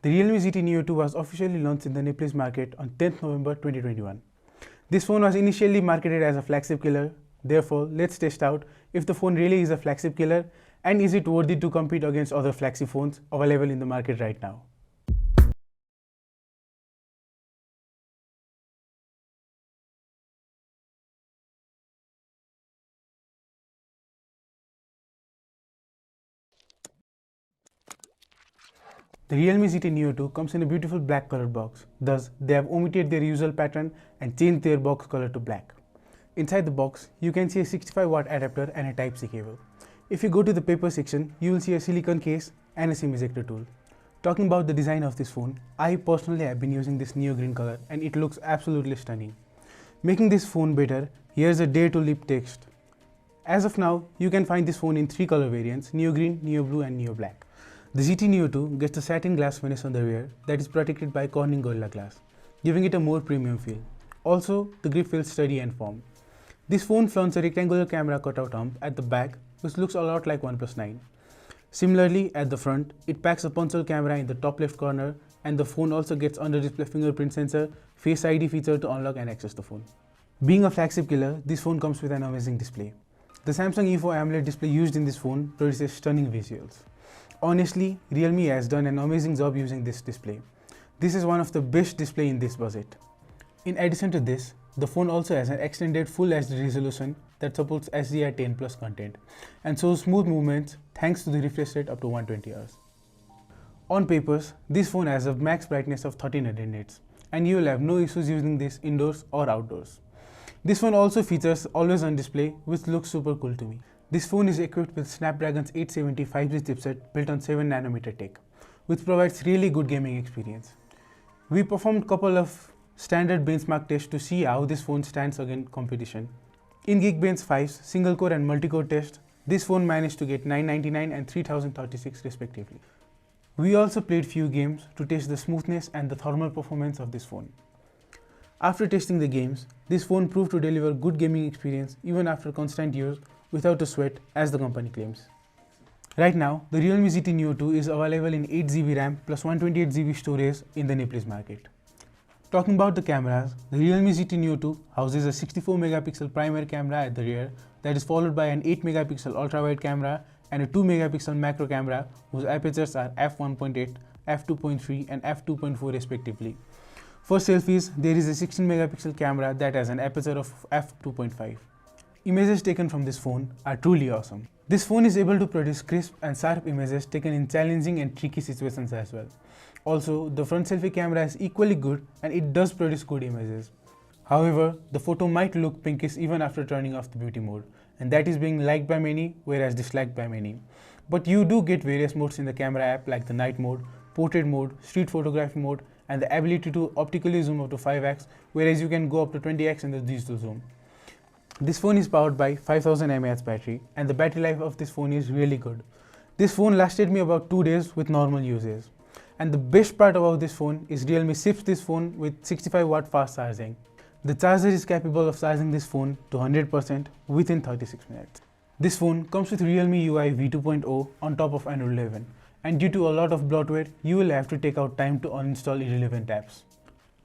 The Realme GT Neo 2 was officially launched in the Nepalese market on 10th November 2021. This phone was initially marketed as a flagship killer. Therefore, let's test out if the phone really is a flagship killer and is it worthy to compete against other flagship phones available in the market right now. The Realme GT Neo 2 comes in a beautiful black colored box. Thus, they have omitted their usual pattern and changed their box color to black. Inside the box, you can see a 65-watt adapter and a Type-C cable. If you go to the paper section, you will see a silicone case and a SIM ejector tool. Talking about the design of this phone, I personally have been using this neo green color and it looks absolutely stunning. Making this phone better, here's a dare to leap text. As of now, you can find this phone in 3 color variants: neo green, neo blue and neo black. The GT Neo 2 gets a satin glass finish on the rear that is protected by Corning Gorilla Glass, giving it a more premium feel. Also, the grip feels sturdy and firm. This phone flaunts a rectangular camera cutout hump at the back, which looks a lot like OnePlus 9. Similarly, at the front, it packs a punch-hole camera in the top left corner, and the phone also gets under-display fingerprint sensor, Face ID feature to unlock and access the phone. Being a flagship killer, this phone comes with an amazing display. The Samsung E4 AMOLED display used in this phone produces stunning visuals. Honestly, Realme has done an amazing job using this display. This is one of the best display in this budget. In addition to this, the phone also has an extended Full HD resolution that supports HDR10 Plus content and shows smooth movements thanks to the refresh rate up to 120 Hz. On papers, this phone has a max brightness of 1300 nits and you will have no issues using this indoors or outdoors. This phone also features always on display, which looks super cool to me. This phone is equipped with Snapdragon's 870 5G chipset built on 7nm tech, which provides really good gaming experience. We performed couple of standard benchmark tests to see how this phone stands against competition. In Geekbench 5's single-core and multi-core test, this phone managed to get 999 and 3036 respectively. We also played few games to test the smoothness and the thermal performance of this phone. After testing the games, this phone proved to deliver good gaming experience even after constant use without a sweat, as the company claims. Right now, the Realme GT Neo 2 is available in 8GB RAM plus 128GB storage in the Nepalese market. Talking about the cameras, the Realme GT Neo 2 houses a 64MP primary camera at the rear that is followed by an 8MP ultra-wide camera and a 2MP macro camera whose apertures are f1.8, f2.3 and f2.4 respectively. For selfies, there is a 16MP camera that has an aperture of f2.5. Images taken from this phone are truly awesome. This phone is able to produce crisp and sharp images taken in challenging and tricky situations as well. Also, the front selfie camera is equally good and it does produce good images. However, the photo might look pinkish even after turning off the beauty mode, and that is being liked by many whereas disliked by many. But you do get various modes in the camera app like the night mode, portrait mode, street photography mode, and the ability to optically zoom up to 5x, whereas you can go up to 20x in the digital zoom. This phone is powered by 5000 mAh battery and the battery life of this phone is really good. This phone lasted me about 2 days with normal usage. And the best part about this phone is Realme ships this phone with 65-watt fast charging. The charger is capable of charging this phone to 100% within 36 minutes. This phone comes with Realme UI v2.0 on top of Android 11, and due to a lot of bloatware, you will have to take out time to uninstall irrelevant apps.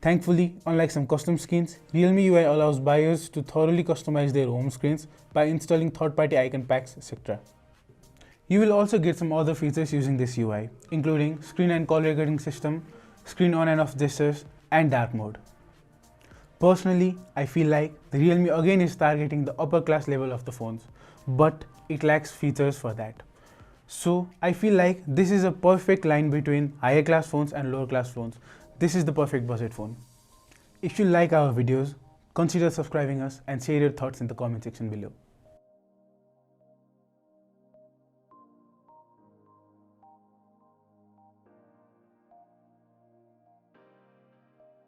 Thankfully, unlike some custom skins, Realme UI allows buyers to thoroughly customize their home screens by installing third-party icon packs, etc. You will also get some other features using this UI, including screen and call recording system, screen on and off gestures, and dark mode. Personally, I feel like the Realme again is targeting the upper class level of the phones, but it lacks features for that. So I feel like this is a perfect line between higher class phones and lower class phones. This is the perfect budget phone. If you like our videos, consider subscribing us and share your thoughts in the comment section below.